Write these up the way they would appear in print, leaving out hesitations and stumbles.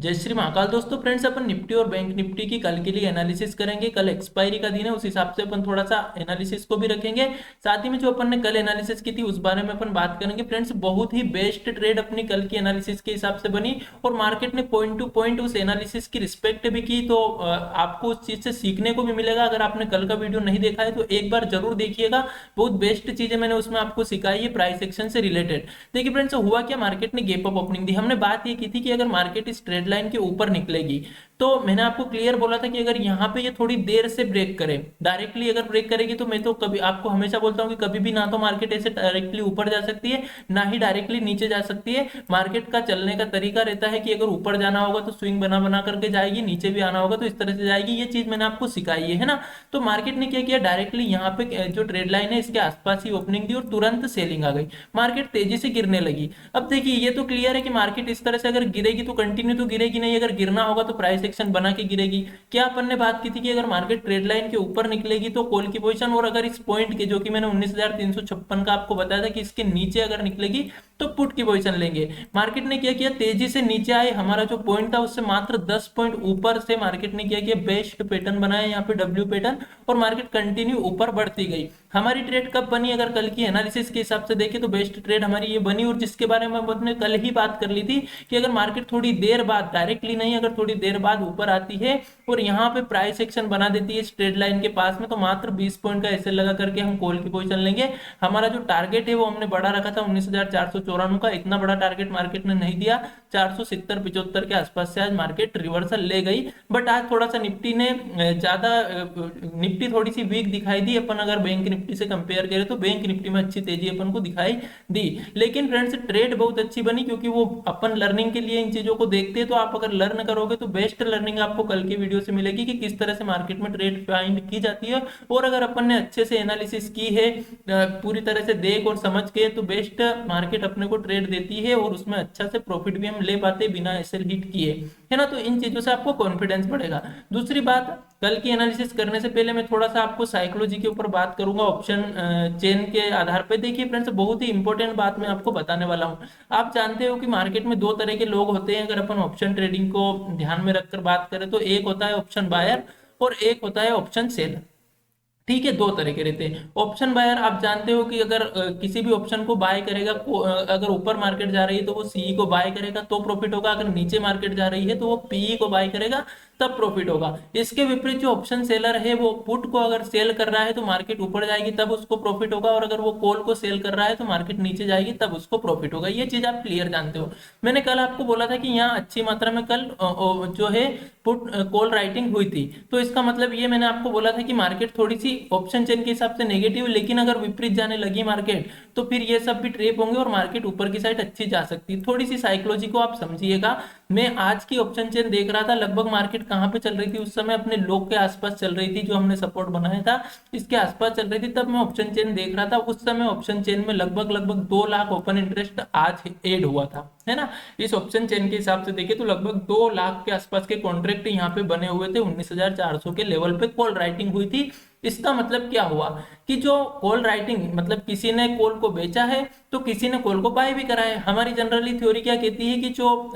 जय श्री महाकाल। दोस्तों फ्रेंड्स, अपन निफ्टी और बैंक निफ्टी की कल के लिए एनालिसिस करेंगे। कल एक्सपायरी का दिन है, उस हिसाब से अपन थोड़ा सा एनालिसिस को भी रखेंगे। साथ ही में जो अपन ने कल एनालिसिस की थी उस बारे में अपन बात करेंगे। फ्रेंड्स, बहुत ही बेस्ट ट्रेड अपनी कल की एनालिसिस के हिसाब से बनी और मार्केट ने पॉइंट टू पॉइंट उस एनालिसिस की रिस्पेक्ट भी की। तो आपको उस चीज से सीखने को भी मिलेगा। अगर आपने कल का वीडियो नहीं देखा है तो एक बार जरूर देखिएगा। बहुत बेस्ट चीजें मैंने उसमें आपको सिखाई है प्राइस एक्शन से रिलेटेड। देखिए फ्रेंड्स, हुआ क्या, मार्केट ने गैप अप ओपनिंग दी। हमने बात ये की थी कि अगर मार्केट इस ट्रेड लाइन के ऊपर निकलेगी तो मैंने आपको क्लियर बोला था कि अगर यहाँ पे ये थोड़ी देर से ब्रेक करे, डायरेक्टली अगर ब्रेक करेगी तो मैं तो कभी आपको हमेशा बोलता हूँ कि कभी भी ना तो मार्केट ऐसे डायरेक्टली ऊपर जा सकती है ना ही डायरेक्टली नीचे जा सकती है। मार्केट का चलने का तरीका रहता है कि अगर ऊपर जाना होगा तो स्विंग बना बना करके जाएगी, नीचे भी आना होगा तो इस तरह से जाएगी। ये चीज मैंने आपको सिखाई है ना। तो मार्केट ने क्या किया, डायरेक्टली यहाँ पे जो ट्रेड लाइन है इसके आसपास ही ओपनिंग दी और तुरंत सेलिंग आ गई। मार्केट तेजी से गिरने लगी। अब देखिए ये तो क्लियर है कि मार्केट इस तरह से अगर गिरेगी तो कंटिन्यू तो गिरेगी नहीं, अगर गिरना होगा तो प्राइस एक्शन बना के गिरेगी। क्या अपन ने बात की थी कि अगर मार्केट ट्रेड लाइन के ऊपर निकलेगी तो कॉल की पोजीशन, और अगर इस पॉइंट के जो कि मैंने 19,356 का आपको बताया था कि इसके नीचे अगर निकलेगी तो पुट की पोजीशन लेंगे। मार्केट ने क्या किया, तेजी से नीचे आए, हमारा जो पॉइंट था उससे मात्र 10 पॉइंट ऊपर से मार्केट ने क्या किया, बेस्ट पैटर्न बनाया यहाँ पे डब्ल्यू पैटर्न, और मार्केट कंटिन्यू ऊपर बढ़ती गई। हमारी ट्रेड कब बनी, अगर कल की एनालिसिस के हिसाब से देखें तो बेस्ट ट्रेड हमारी ये बनी, और जिसके बारे में हमने कल ही बात कर ली थी कि अगर मार्केट थोड़ी देर बाद, डायरेक्टली नहीं अगर थोड़ी देर बाद ऊपर आती है और यहाँ पे प्राइस एक्शन बना देती है स्ट्रेट लाइन के पास में, तो मात्र 20 पॉइंट का ऐसे लगा करके हम कॉल की पोजीशन लेंगे। हमारा जो टारगेट है वो हमने बढ़ा रखा था 19,494 का। इतना बड़ा टारगेट मार्केट ने नहीं दिया, 470-75 के आसपास से आज मार्केट रिवर्सल ले गई। बट आज थोड़ा सा निफ्टी ने ज्यादा, निफ्टी थोड़ी सी वीक दिखाई दी। अपन अगर बैंक निफ्टी से कंपेयर करें तो बैंक निफ्टी में अच्छी तेजी अपन को दिखाई दी। लेकिन फ्रेंड्स, ट्रेड बहुत अच्छी बनी क्योंकि वो अपन लर्निंग के लिए इन चीजों को देखते हैं। तो आप अगर लर्न करोगे तो बेस्ट लर्निंग आपको कल की वीडियो से मिलेगी कि किस तरह से मार्केट में ट्रेड फाइंड की जाती है। और अगर अपन ने अच्छे से एनालिसिस की है, पूरी तरह से देख और समझ के, तो बेस्ट मार्केट अपने को ट्रेड देती है और उसमें अच्छा से प्रॉफिट भी हम ले पाते बिना एसएल हिट किए, है ना। तो इन चीजों से आपको कॉन्फिडेंस बढ़ेगा। दूसरी बात, कल की एनालिसिस करने से पहले मैं थोड़ा सा आपको साइकोलॉजी के ऊपर बात करूंगा ऑप्शन चेन के आधार पे। देखिए फ्रेंड्स, बहुत ही इंपॉर्टेंट बात मैं आपको बताने वाला हूं। आप जानते हो कि मार्केट में दो तरह के लोग होते हैं। अगर अपन ऑप्शन ट्रेडिंग को ध्यान में रखकर बात करें तो एक होता है ऑप्शन बायर और एक होता है ऑप्शन सेलर। ठीक है, दो तरह के रहते हैं। ऑप्शन बायर, आप जानते हो कि अगर किसी भी ऑप्शन को बाय करेगा, अगर ऊपर मार्केट जा रही है तो वो सीई को बाय करेगा तो प्रॉफिट होगा, अगर नीचे मार्केट जा रही है तो वो पीई को बाय करेगा तब प्रॉफिट होगा। इसके विपरीत जो ऑप्शन सेलर है वो पुट को अगर सेल कर रहा है तो मार्केट ऊपर जाएगी तब उसको प्रॉफिट होगा, और अगर वो कॉल को सेल कर रहा है तो मार्केट नीचे जाएगी तब उसको प्रॉफिट होगा। ये चीज आप क्लियर जानते हो। मैंने कल आपको बोला था कि यहाँ अच्छी मात्रा में कल जो है पुट कॉल राइटिंग हुई थी। तो इसका मतलब ये मैंने आपको बोला था कि मार्केट थोड़ी सी ऑप्शन चेन के हिसाब से नेगेटिव, लेकिन अगर विपरीत जाने लगी मार्केट तो फिर ये सब भी ट्रेप होंगे और मार्केट ऊपर की साइड अच्छी जा सकती है। थोड़ी सी साइकोलॉजी को आप समझिएगा। मैं आज की ऑप्शन चेन देख रहा था, लगभग मार्केट कहां पे चल रही थी उस समय, अपने लो के आसपास चल रही थी, जो हमने सपोर्ट बनाया था इसके आसपास चल रही थी। तब मैं ऑप्शन चेन देख रहा था, उस समय ऑप्शन चेन में लगभग लगभग 2 लाख ओपन इंटरेस्ट आज ऐड हुआ था, है ना। इस ऑप्शन चेन के हिसाब से देखिए तो लगभग 2 लाख के आसपास के कॉन्ट्रैक्ट यहाँ पे बने हुए थे। 19,400 के लेवल पे कॉल राइटिंग हुई थी। इसका मतलब क्या हुआ कि जो कॉल राइटिंग, मतलब किसी ने कॉल को बेचा है तो किसी ने कॉल को बाय भी करा है। हमारी जनरली थ्योरी क्या कहती है कि जो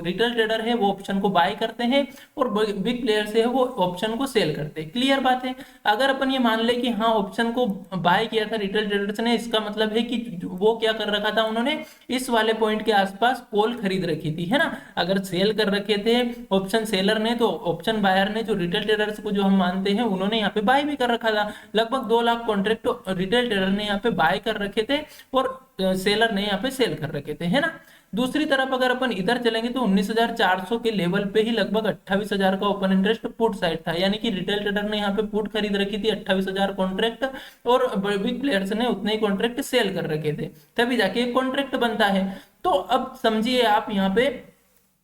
रिटेल ट्रेडर है वो ऑप्शन को बाय करते हैं और बिग प्लेयर से है वो ऑप्शन को सेल करते हैं। क्लियर बात है। अगर अपन ये मान ले कि हाँ ऑप्शन को बाय किया था रिटेल ट्रेडर्स ने, इसका मतलब है कि वो क्या कर रखा था, उन्होंने इस वाले पॉइंट के आसपास कॉल खरीद रखी थी, है ना। अगर सेल कर रखे थे ऑप्शन सेलर ने तो ऑप्शन बायर ने, जो रिटेल ट्रेडर्स को जो हम मानते हैं, उन्होंने यहाँ पे बाय भी कर रखा था। लगभग 2 लाख कॉन्ट्रैक्ट रिटेल ट्रेडर ने यहाँ पे बाय कर रखे थे और सेलर ने यहाँ पे सेल कर रखे थे, है ना। दूसरी तरफ अगर अपन इधर चलेंगे तो 19,400 के लेवल पे ही लगभग 28,000 का ओपन इंटरेस्ट पुट साइड था, यानी कि रिटेल ट्रेडर ने यहाँ पे पुट खरीद रखी थी 28,000 कॉन्ट्रैक्ट और बिग प्लेयर्स ने उतने ही कॉन्ट्रैक्ट सेल कर रखे थे, तभी जाके एक कॉन्ट्रैक्ट बनता है। तो अब समझिए आप, यहाँ पे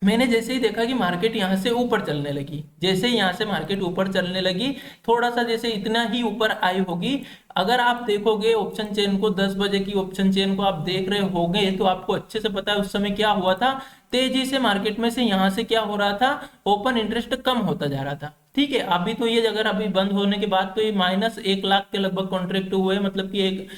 मैंने जैसे ही देखा कि मार्केट यहाँ से ऊपर चलने लगी, जैसे ही यहाँ से मार्केट ऊपर चलने लगी, थोड़ा सा जैसे इतना ही ऊपर आई होगी। अगर आप देखोगे ऑप्शन चेन को, 10 बजे की ऑप्शन चेन को आप देख रहे होगे तो आपको अच्छे से पता है उस समय क्या हुआ था। तेजी से मार्केट में से यहाँ से क्या हो रहा था, ओपन इंटरेस्ट कम होता जा रहा था। ठीक है। अभी तो ये अगर अभी बंद होने के बाद तो ये -1 लाख के लगभग कॉन्ट्रैक्ट हुए, मतलब कि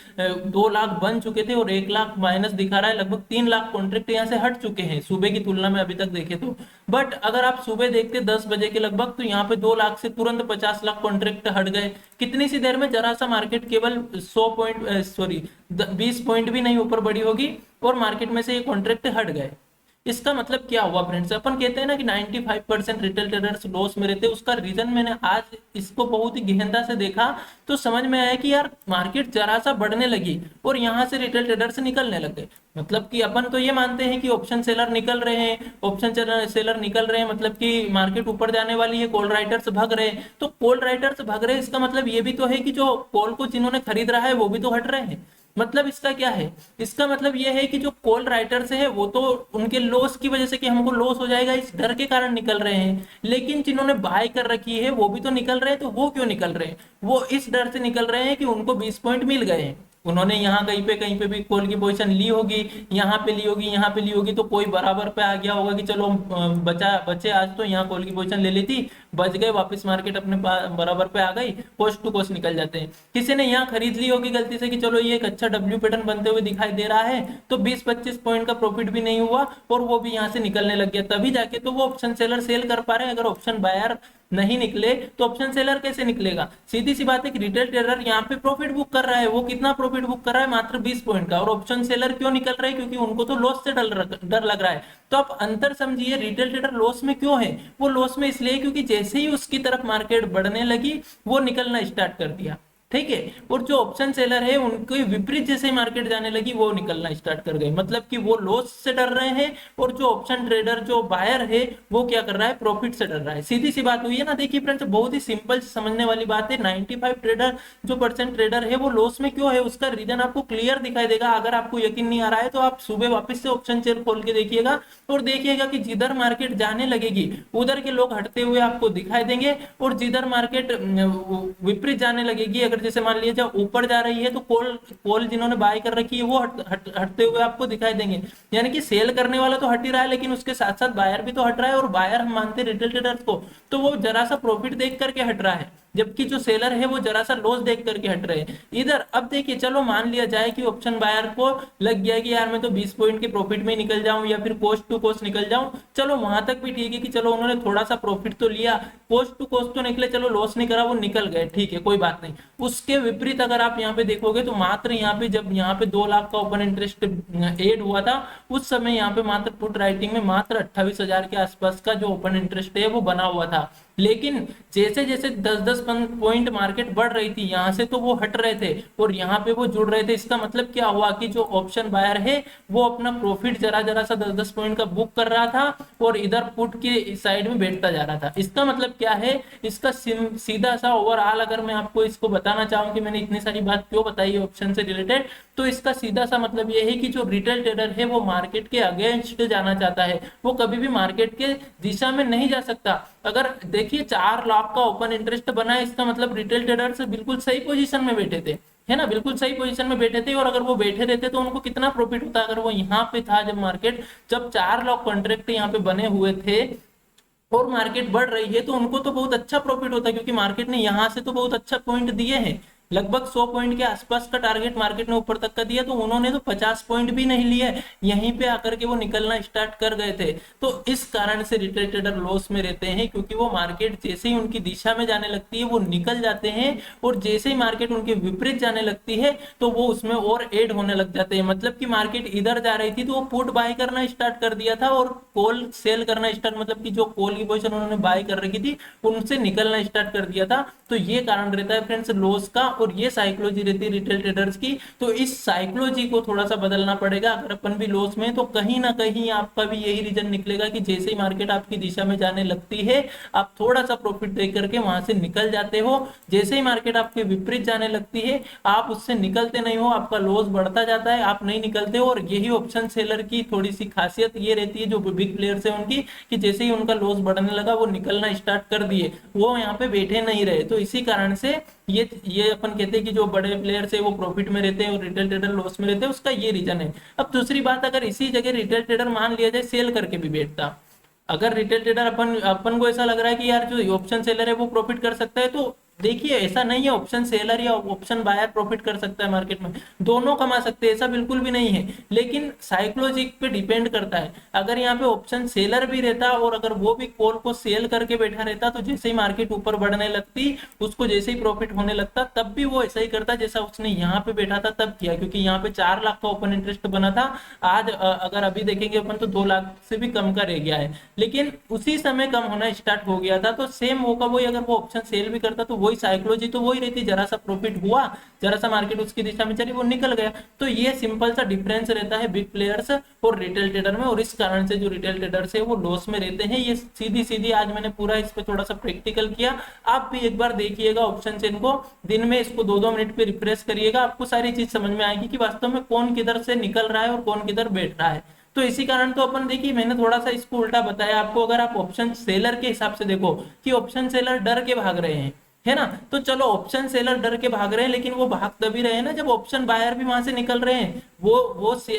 2 लाख बन चुके थे और 1 लाख माइनस दिखा रहा है, लगभग 3 लाख कॉन्ट्रैक्ट यहाँ से हट चुके हैं सुबह की तुलना में अभी तक देखे तो। बट अगर आप सुबह देखते 10 बजे के लगभग, तो यहाँ पे 2 लाख से तुरंत 50 लाख कॉन्ट्रैक्ट हट गए। कितनी सी देर में, जरा सा मार्केट केवल 100 पॉइंट, सॉरी 20 पॉइंट भी नहीं ऊपर बढ़ी होगी और मार्केट में से ये कॉन्ट्रैक्ट हट गए। इसका मतलब क्या हुआ फ्रेंड्स, अपन कहते हैं ना कि 95% रिटेल ट्रेडर्स लॉस में रहते हैं। उसका रीजन मैंने आज इसको बहुत ही गहनता से देखा तो समझ में आया कि यार मार्केट जरा सा बढ़ने लगी और यहाँ से रिटेल ट्रेडर्स निकलने लगे। मतलब कि अपन तो ये मानते हैं कि ऑप्शन सेलर निकल रहे हैं, ऑप्शन सेलर निकल रहे हैं, मतलब कि मार्केट ऊपर जाने वाली है, कॉल राइटर्स भाग रहे हैं। तो कॉल राइटर्स भाग रहे हैं, इसका मतलब ये भी तो है कि जो कॉल को जिन्होंने खरीद रहा है वो भी तो हट रहे हैं। मतलब इसका क्या है, इसका मतलब यह है कि जो कॉल राइटर्स है वो तो उनके लॉस की वजह से कि हमको लॉस हो जाएगा इस डर के कारण निकल रहे हैं, लेकिन जिन्होंने बाय कर रखी है वो भी तो निकल रहे हैं। तो वो क्यों निकल रहे हैं, वो इस डर से निकल रहे हैं कि उनको 20 पॉइंट मिल गए हैं। उन्होंने यहाँ कहीं पे भी कॉल की पोजीशन ली होगी, यहाँ पे ली होगी, यहाँ पे ली होगी, तो कोई बराबर पे आ गया होगा कि चलो बचा बचे आज तो यहाँ कॉल की पोजीशन ले ली थी, बच गए, वापस मार्केट अपने बराबर पे आ गई, कोस्ट टू कोस्ट निकल जाते हैं। किसी ने यहाँ खरीद ली होगी गलती से कि चलो ये एक अच्छा डब्ल्यू पैटर्न बनते हुए दिखाई दे रहा है, तो 20-25 पॉइंट का प्रॉफिट भी नहीं हुआ और वो भी यहाँ से निकलने लग गया, तभी जाके तो वो ऑप्शन सेलर सेल कर पा रहे हैं। अगर ऑप्शन बायर नहीं निकले तो ऑप्शन सेलर कैसे निकलेगा। सीधी सी बात है कि रिटेल ट्रेडर यहाँ पे प्रॉफिट बुक कर रहा है, वो कितना प्रॉफिट बुक कर रहा है, मात्र 20 पॉइंट का। और ऑप्शन सेलर क्यों निकल रहे हैं, क्योंकि उनको तो लॉस से डर लग रहा है। तो आप अंतर समझिए, रिटेल ट्रेडर लॉस में क्यों है, वो लॉस में इसलिए क्योंकि जैसे ही उसकी तरफ मार्केट बढ़ने लगी वो निकलना स्टार्ट कर दिया। ठीक है। और जो ऑप्शन सेलर है उनके विपरीत जैसे मार्केट जाने लगी वो निकलना स्टार्ट कर गए, मतलब कि वो लॉस से डर रहे हैं और जो ऑप्शन ट्रेडर जो बायर है वो क्या कर रहा है, प्रॉफिट से डर रहा है। सीधी सी बात हुई है ना। देखिए फ्रेंड्स, बहुत ही सिंपल समझने वाली बात है। 95 ट्रेडर जो परसेंट ट्रेडर है वो लॉस में क्यों है, उसका रीजन आपको क्लियर दिखाई देगा। अगर आपको यकीन नहीं आ रहा है तो आप सुबह वापस से ऑप्शन चेयर खोल के देखिएगा और देखिएगा कि जिधर मार्केट जाने लगेगी उधर के लोग हटते हुए आपको दिखाई देंगे, और जिधर मार्केट विपरीत जाने लगेगी, अगर जैसे मान लीजिए जब ऊपर जा रही है तो कॉल जिन्होंने बाय कर रखी है वो हटते हुए आपको दिखाई देंगे। यानी कि सेल करने वाला तो हट ही रहा है, लेकिन उसके साथ साथ बायर भी तो हट रहा है, और बायर हम मानते हैं रिटेल ट्रेडर्स को, तो वो जरा सा प्रॉफिट देख करके हट रहा है, जबकि जो सेलर है वो जरा सा लॉस देख करके हट रहे हैं इधर। अब देखिए, चलो मान लिया जाए कि ऑप्शन बायर को लग गया कि यार मैं तो 20 पॉइंट के प्रॉफिट में निकल जाऊं या फिर कोस्ट टू कोस्ट निकल जाऊं, चलो वहां तक भी ठीक है कि चलो उन्होंने थोड़ा सा प्रॉफिट तो लिया, कोस्ट टू कोस्ट तो निकले, चलो लॉस नहीं करा, वो निकल गए, ठीक है कोई बात नहीं। उसके विपरीत अगर आप यहाँ पे देखोगे तो मात्र यहाँ पे जब यहाँ पे 2 लाख का ओपन इंटरेस्ट एड हुआ था उस समय यहाँ पे मात्र पुट राइटिंग में मात्र 28,000 के आसपास का जो ओपन इंटरेस्ट है वो बना हुआ था। लेकिन जैसे जैसे 10-10 पॉइंट मार्केट बढ़ रही थी यहाँ से तो वो हट रहे थे और यहाँ पे वो जुड़ रहे थे। इसका मतलब क्या हुआ कि जो ऑप्शन बायर है वो अपना प्रॉफिट जरा जरा सा 10-10 पॉइंट का बुक कर रहा था और इधर पुट के साइड में बैठता जा रहा था। इसका मतलब क्या है, इसका सीधा सा ओवरऑल अगर मैं आपको इसको बताना चाहूँ कि मैंने इतनी सारी बात क्यों बताई है ऑप्शन से रिलेटेड, तो इसका सीधा सा मतलब ये है कि जो रिटेल ट्रेडर है वो मार्केट के अगेंस्ट जाना चाहता है, वो कभी भी मार्केट के दिशा में नहीं जा सकता। अगर देखिए 4 लाख का ओपन इंटरेस्ट बना है, इसका मतलब रिटेल ट्रेडर से बिल्कुल सही पोजीशन में बैठे थे, है ना, बिल्कुल सही पोजीशन में बैठे थे। और अगर वो बैठे रहते तो उनको कितना प्रॉफिट होता, अगर वो यहाँ पे था जब मार्केट, जब 4 लाख कॉन्ट्रैक्ट यहाँ पे बने हुए थे और मार्केट बढ़ रही है तो उनको तो बहुत अच्छा प्रॉफिट होता है, क्योंकि मार्केट ने यहाँ से तो बहुत अच्छा पॉइंट दिए हैं, लगभग 100 पॉइंट के आसपास का टारगेट मार्केट ने ऊपर तक का दिया, तो उन्होंने तो 50 पॉइंट भी नहीं लिए, यहीं पे आकर के वो निकलना स्टार्ट कर गए थे। तो इस कारण से रिटेल ट्रेडर लॉस में रहते हैं, क्योंकि वो मार्केट जैसे ही उनकी दिशा में जाने लगती है वो निकल जाते हैं, और जैसे ही मार्केट उनके विपरीत जाने लगती है तो वो उसमें और एड होने लग जाते हैं। मतलब कि मार्केट इधर जा रही थी तो वो पुट बाय करना स्टार्ट कर दिया था और कॉल सेल करना स्टार्ट, मतलब कि जो कॉल की पोजीशन उन्होंने बाय कर रखी थी उनसे निकलना स्टार्ट कर दिया था। तो ये कारण रहता है फ्रेंड्स लॉस का, और ये साइकोलॉजी रहती है रिटेल ट्रेडर्स की। तो इस साइकोलॉजी को थोड़ा सा बदलना पड़ेगा। अगर अपन भी लॉस में, तो कहीं ना कहीं आपका भी यही रीजन निकलेगा कि जैसे ही मार्केट आपकी दिशा में जाने लगती है आप थोड़ा सा प्रॉफिट दे करके वहां से निकल जाते हो, जैसे ही मार्केट आपके विपरीत जाने लगती है आप उससे निकलते नहीं हो, आपका लॉस बढ़ता जाता है, आप नहीं निकलते हो। और यही ऑप्शन सेलर की थोड़ी सी खासियत ये रहती है जो बिग प्लेयर्स है उनकी, कि जैसे ही उनका लॉस बढ़ने लगा वो निकलना स्टार्ट कर दिए, वो यहाँ पे बैठे नहीं रहे। तो इसी कारण से ये अपन कहते हैं कि जो बड़े प्लेयर्स है वो प्रॉफिट में रहते हैं और रिटेल ट्रेडर लॉस में रहते हैं, उसका ये रीजन है। अब दूसरी बात, अगर इसी जगह रिटेल ट्रेडर मान लिया जाए सेल करके भी बैठता, अगर रिटेल ट्रेडर अपन अपन को ऐसा लग रहा है कि यार जो ऑप्शन सेलर है वो प्रॉफिट कर सकता है, तो देखिए ऐसा नहीं है ऑप्शन सेलर या ऑप्शन बायर प्रॉफिट कर सकता है मार्केट में, दोनों कमा सकते हैं, ऐसा बिल्कुल भी नहीं है। लेकिन साइकोलॉजी पे डिपेंड करता है। अगर यहाँ पे ऑप्शन सेलर भी रहता और अगर वो भी कॉल को सेल करके बैठा रहता, तो जैसे ही मार्केट ऊपर बढ़ने लगती, उसको जैसे ही प्रॉफिट होने लगता, तब भी वो ऐसा ही करता जैसा उसने यहाँ पे बैठा था तब किया, क्योंकि यहाँ पे 4 लाख का ओपन इंटरेस्ट बना था। आज अगर अभी देखेंगे अपन तो 2 लाख से भी कम का रह गया है, लेकिन उसी समय कम होना स्टार्ट हो गया था। तो सेम होगा वही, अगर वो ऑप्शन सेल भी करता तो वही साइकोलॉजी तो वही रहती, जरा सा प्रॉफिट हुआ, जरा सा मार्केट उसकी दिशा में चली, वो निकल गया। तो ये सिंपल सा डिफरेंस रहता है बिग प्लेयर्स और रिटेल ट्रेडर में, और इस कारण से जो रिटेल ट्रेडर्स है वो लॉस में रहते हैं। ये सीधी सीधी आज मैंने पूरा इस पे थोड़ा सा प्रैक्टिकल किया, आप भी एक बार देखिएगा ऑप्शन चेन को, दिन में इसको 2-2 मिनट पे रिफ्रेश करिएगा, आपको सारी चीज समझ में आएगी कि वास्तव में कौन किधर से निकल रहा है और कौन किधर बैठ रहा है। तो इसी कारण तो अपन देखिए मैंने थोड़ा सा इसको उल्टा बताया आपको। अगर आप ऑप्शन सेलर के हिसाब से देखो कि ऑप्शन सेलर डर के भाग रहे हैं, है ना, तो चलो ऑप्शन सेलर डर के भाग रहे हैं, लेकिन वो भाग तभी रहे हैं ना जब ऑप्शन बायर भी वहां से निकल रहे हैं। वो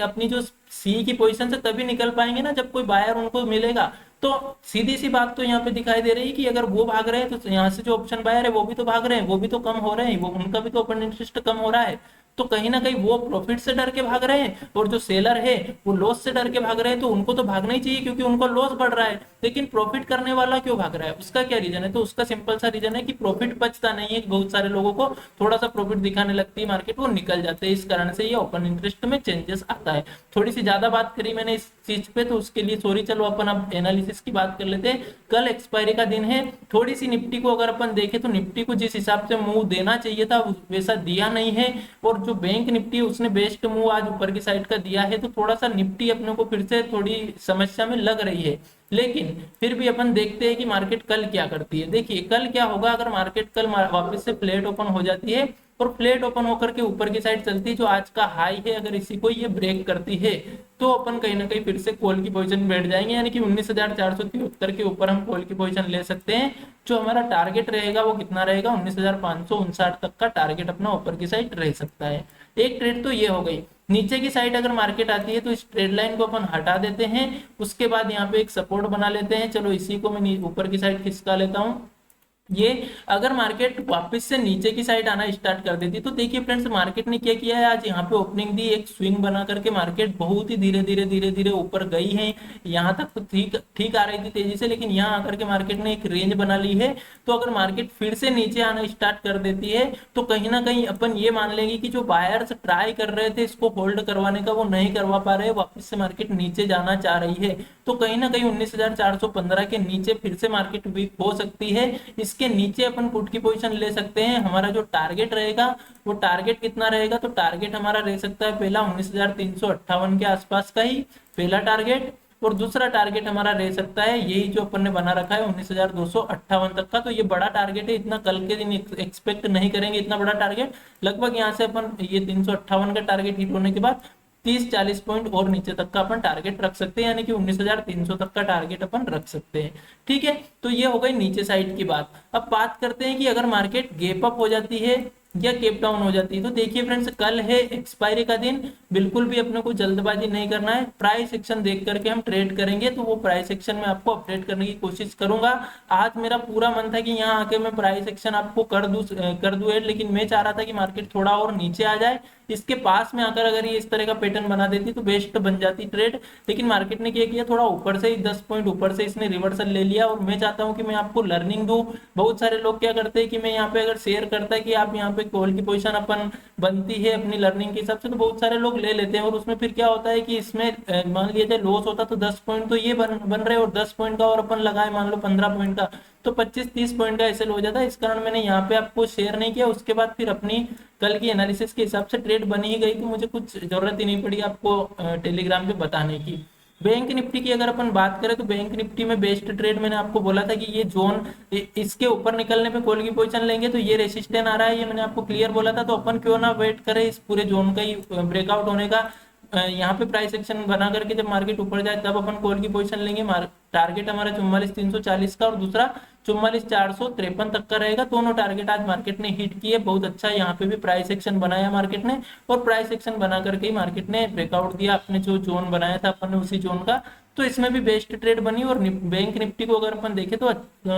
अपनी जो सी की पोजीशन से तभी निकल पाएंगे ना जब कोई बायर उनको मिलेगा। तो सीधी सी बात तो यहाँ पे दिखाई दे रही है कि अगर वो भाग रहे हैं तो यहाँ से जो ऑप्शन बायर है वो भी तो भाग रहे हैं, वो भी तो कम हो रहे हैं, वो उनका भी तो ओपन इंटरेस्ट कम हो रहा है। तो कहीं ना कहीं वो प्रॉफिट से डर के भाग रहे हैं और जो सेलर है वो लॉस से डर के भाग रहे हैं। तो उनको तो भागना ही चाहिए क्योंकि उनको लॉस बढ़ रहा है, लेकिन प्रॉफिट करने वाला क्यों भाग रहा है, उसका क्या रीजन है? तो उसका सिंपल सा रीजन है कि प्रॉफिट बचता नहीं है। बहुत सारे लोगों को थोड़ा सा प्रॉफिट दिखाने लगती है मार्केट, वो निकल जाते हैं, इस कारण से ये ओपन इंटरेस्ट में चेंजेस आता है। थोड़ी सी ज्यादा बात करी मैंने इस चीज पे, तो उसके लिए सॉरी। चलो अपन अब एनालिसिस की बात कर लेते हैं। कल एक्सपायरी का दिन है। थोड़ी सी निफ्टी को अगर अपन देखें तो निफ्टी को जिस हिसाब से मूव देना चाहिए था वैसा दिया नहीं है, और जो बैंक निफ्टी उसने बेस्ट मूव आज ऊपर की साइड का दिया है। तो थोड़ा सा निफ्टी अपने को फिर से थोड़ी समस्या में लग रही है, लेकिन फिर भी अपन देखते हैं कि मार्केट कल क्या करती है। देखिए कल क्या होगा, अगर मार्केट कल वापस से फ्लैट ओपन हो जाती है और फ्लैट ओपन होकर के ऊपर की साइड चलती है, जो आज का हाई है अगर इसी को ये ब्रेक करती है, तो अपन कहीं ना कहीं फिर से कॉल की पोजीशन में बैठ जाएंगे, यानी कि 19,473 के ऊपर हम कॉल की पोजीशन ले सकते हैं। जो हमारा टारगेट रहेगा वो कितना रहेगा, 19,559 तक का टारगेट अपना ऊपर की साइड रह सकता है। एक ट्रेड तो ये हो गई। नीचे की साइड अगर मार्केट आती है तो इस ट्रेड लाइन को अपन हटा देते हैं, उसके बाद यहाँ पे एक सपोर्ट बना लेते हैं। चलो इसी को मैं ऊपर की साइड खिसका लेता हूँ। ये अगर मार्केट वापस से नीचे की साइड आना स्टार्ट कर देती, तो देखिए फ्रेंड्स मार्केट ने क्या किया है, आज यहाँ पे ओपनिंग दी, एक स्विंग बना करके मार्केट बहुत ही धीरे धीरे धीरे धीरे ऊपर गई है। यहाँ तक तो ठीक ठीक आ रही थी तेजी से, लेकिन यहाँ आकर के मार्केट ने एक रेंज बना ली है। तो अगर मार्केट फिर से नीचे आना स्टार्ट कर देती है तो कहीं ना कहीं अपन ये मान लेंगे कि जो बायर्स ट्राई कर रहे थे इसको होल्ड करवाने का वो नहीं करवा पा रहे, वापस से मार्केट नीचे जाना चाह रही है। तो कहीं ना कहीं 19,415 के नीचे फिर से मार्केट वीक हो सकती है। इसके नीचे अपन पुट की पोजीशन ले सकते हैं। हमारा जो टारगेट रहेगा वो टारगेट कितना रहेगा, तो टारगेट हमारा रह सकता है पहला 19,358 के आसपास का ही पहला टारगेट, और दूसरा टारगेट हमारा रह सकता है यही जो अपन ने बना रखा है 19,258 तक का। तो ये बड़ा टारगेट है, इतना कल के दिन एक्सपेक्ट नहीं करेंगे इतना बड़ा टारगेट। लगभग यहाँ से अपन ये 358 का टारगेट हिट होने के बाद 30-40 पॉइंट और नीचे तक का अपन टारगेट रख सकते हैं, यानी कि 19,300 तक का टारगेट अपन रख सकते हैं। ठीक है, तो ये हो गई नीचे साइड की बात। अब बात करते हैं कि अगर मार्केट गैप अप हो जाती है या कैप डाउन हो जाती है। तो देखिए फ्रेंड्स कल है एक्सपायरी का दिन, बिल्कुल भी अपने को जल्दबाजी नहीं करना है। प्राइस एक्शन देख करके हम ट्रेड करेंगे, तो वो प्राइस एक्शन में आपको अपडेट करने की कोशिश करूंगा। आज मेरा पूरा मन था कि यहाँ आके मैं प्राइस एक्शन आपको कर दूं ऐड, लेकिन मैं चाह रहा था कि मार्केट थोड़ा और नीचे आ जाए, इसके पास में आकर अगर ये इस तरह का पैटर्न बना देती तो बेस्ट बन जाती ट्रेड। लेकिन मार्केट ने क्या किया, थोड़ा ऊपर से ही 10 पॉइंट ऊपर से इसने रिवर्सल ले लिया, और मैं चाहता हूं कि मैं आपको लर्निंग दूं। बहुत सारे लोग क्या करते हैं कि मैं यहाँ पे अगर शेयर करता है कि आप यहाँ पे कॉल की पोजीशन अपन बनती है अपनी लर्निंग के हिसाब से, तो बहुत सारे लोग ले लेते हैं, और उसमें फिर क्या होता है कि इसमें मान लिया जाए लॉस होता तो 10 पॉइंट तो ये बन रहे, और 10 पॉइंट का और अपन लगाए मान लो 15 पॉइंट का, तो 25-30 पॉइंट का ऐसे हो जाता है। इस कारण मैंने यहाँ पे आपको शेयर नहीं किया। उसके बाद फिर अपनी कल की एनालिसिस के हिसाब से ट्रेड बन ही गई, तो मुझे कुछ जरूरत ही नहीं पड़ी आपको टेलीग्राम पे बताने की। बैंक निफ्टी की अगर अपन बात करें तो बैंक निफ्टी में बेस्ट ट्रेड मैंने आपको बोला था कि ये जोन इसके ऊपर निकलने पे कॉल की पोजीशन लेंगे, तो ये रेसिस्टेंस आ रहा है, ये मैंने आपको क्लियर बोला था। तो अपन क्यों ना वेट करें इस पूरे जोन का ही ब्रेकआउट होने का। यहाँ पे प्राइस एक्शन बना करके जब मार्केट ऊपर जाए तब अपन कॉल की पोजीशन लेंगे। टारगेट हमारा 44,340 का और दूसरा 44,453 तक का रहेगा। दोनों टारगेट आज मार्केट ने हिट किए, बहुत अच्छा। यहाँ पे भी प्राइस एक्शन बनाया मार्केट ने, और प्राइस एक्शन बना करके ही मार्केट ने ब्रेकआउट दिया, अपने जो जोन बनाया था अपन ने उसी जोन का तो इसमें भी बेस्ट ट्रेड बनी और बैंक निफ्टी को अगर अपन देखें तो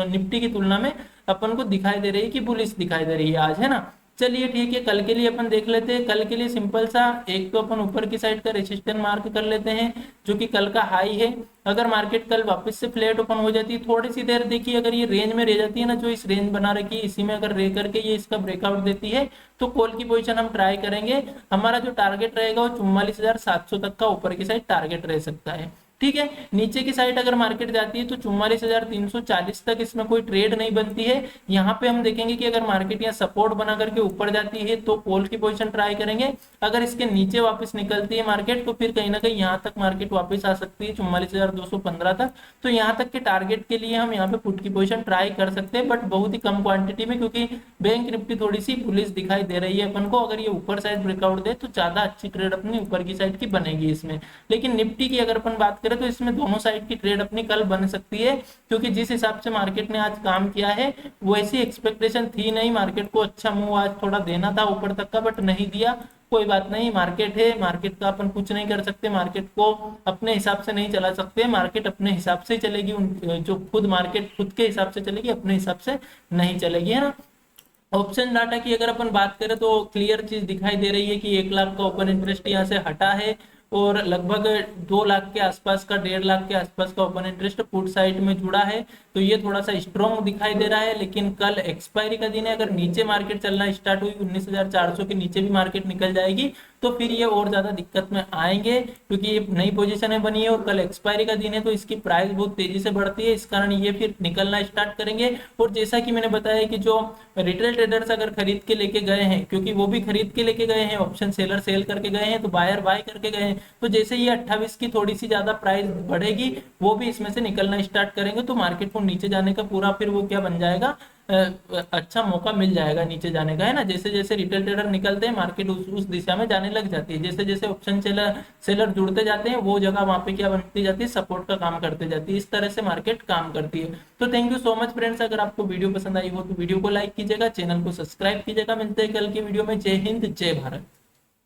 निफ्टी की तुलना में अपन को दिखाई दे रही है कि बुलिश दिखाई दे रही है आज, है ना। चलिए ठीक है, कल के लिए अपन देख लेते हैं। कल के लिए सिंपल सा एक तो अपन ऊपर की साइड का रेजिस्टेंस मार्क कर लेते हैं जो कि कल का हाई है। अगर मार्केट कल वापस से फ्लैट ओपन हो जाती है, थोड़ी सी देर देखिए, अगर ये रेंज में रह जाती है ना, जो इस रेंज बना रखी है इसी में अगर रह करके ये इसका ब्रेकआउट देती है तो कॉल की पोजीशन हम ट्राई करेंगे। हमारा जो टारगेट रहेगा वो 44,700 तक का ऊपर की साइड टारगेट रह सकता है। ठीक है, नीचे की साइड अगर मार्केट जाती है तो 44,340 तक इसमें कोई ट्रेड नहीं बनती है। यहाँ पे हम देखेंगे कि अगर मार्केट यहाँ सपोर्ट बना करके ऊपर जाती है तो कॉल की पोजीशन ट्राई करेंगे। अगर इसके नीचे वापस निकलती है मार्केट तो फिर कहीं ना कहीं यहाँ तक मार्केट वापस आ सकती है 44,215 तक। तो यहाँ तक के टारगेट के लिए हम यहाँ पे पुट की पोजीशन ट्राई कर सकते हैं, बट बहुत ही कम क्वांटिटी में, क्योंकि बैंक निफ्टी थोड़ी सी बुलिश दिखाई दे रही है अपन को। अगर ये ऊपर साइड ब्रेकआउट दे तो ज्यादा अच्छी ट्रेड अपनी ऊपर की साइड की बनेगी इसमें। लेकिन निफ्टी की अगर अपन बात करें तो इसमें दोनों साइड की ट्रेड अपनी कल बन सकती है, क्योंकि जिस हिसाब से मार्केट ने आज काम किया है वैसी एक्सपेक्टेशन थी नहीं। मार्केट को अच्छा मूव आज थोड़ा देना था ऊपर तक का, बट नहीं दिया। कोई बात नहीं, मार्केट है, मार्केट का अपन कुछ नहीं कर सकते, मार्केट को अपने हिसाब से नहीं चला सकते। मार्केट अपने हिसाब से चलेगी, जो खुद मार्केट खुद के हिसाब से चलेगी, अपने हिसाब से नहीं चलेगी, है ना। ऑप्शन डाटा की अगर अपन बात करें तो क्लियर चीज दिखाई दे रही है कि 1 लाख का ओपन इंटरेस्ट यहाँ से हटा है और लगभग 2 लाख के आसपास का, 1.5 लाख के आसपास का ओपन इंटरेस्ट पुट साइड में जुड़ा है। तो ये थोड़ा सा स्ट्रॉन्ग दिखाई दे रहा है। लेकिन कल एक्सपायरी का दिन है, अगर नीचे मार्केट चलना स्टार्ट हुई 19,400 के नीचे भी मार्केट निकल जाएगी तो फिर ये और ज्यादा दिक्कत में आएंगे, क्योंकि ये नई पोजीशन बनी है और कल एक्सपायरी का दिन है तो इसकी प्राइस बहुत तेजी से बढ़ती है। इस कारण ये फिर निकलना स्टार्ट करेंगे। और जैसा कि मैंने बताया कि जो रिटेल ट्रेडर्स अगर खरीद के लेके गए हैं, क्योंकि वो भी खरीद के लेके गए हैं, ऑप्शन सेलर सेल करके गए हैं तो बायर बाय करके गए हैं, तो जैसे ये 28 की थोड़ी सी ज्यादा प्राइस बढ़ेगी वो भी इसमें से निकलना स्टार्ट करेंगे तो मार्केट को नीचे जाने का पूरा फिर वो क्या बन जाएगा, अच्छा मौका मिल जाएगा नीचे जाने का, है ना। जैसे जैसे रिटेल ट्रेडर निकलते हैं मार्केट उस दिशा में जाने लग जाती है। जैसे जैसे ऑप्शन सेलर जुड़ते जाते हैं वो जगह वहां पे क्या बनती जाती है, सपोर्ट का काम करते जाती है। इस तरह से मार्केट काम करती है। तो thank you so much friends, अगर आपको वीडियो पसंद आई हो तो वीडियो को लाइक कीजिएगा, चैनल को सब्सक्राइब कीजिएगा। मिलते हैं कल की वीडियो में। जय हिंद, जय भारत।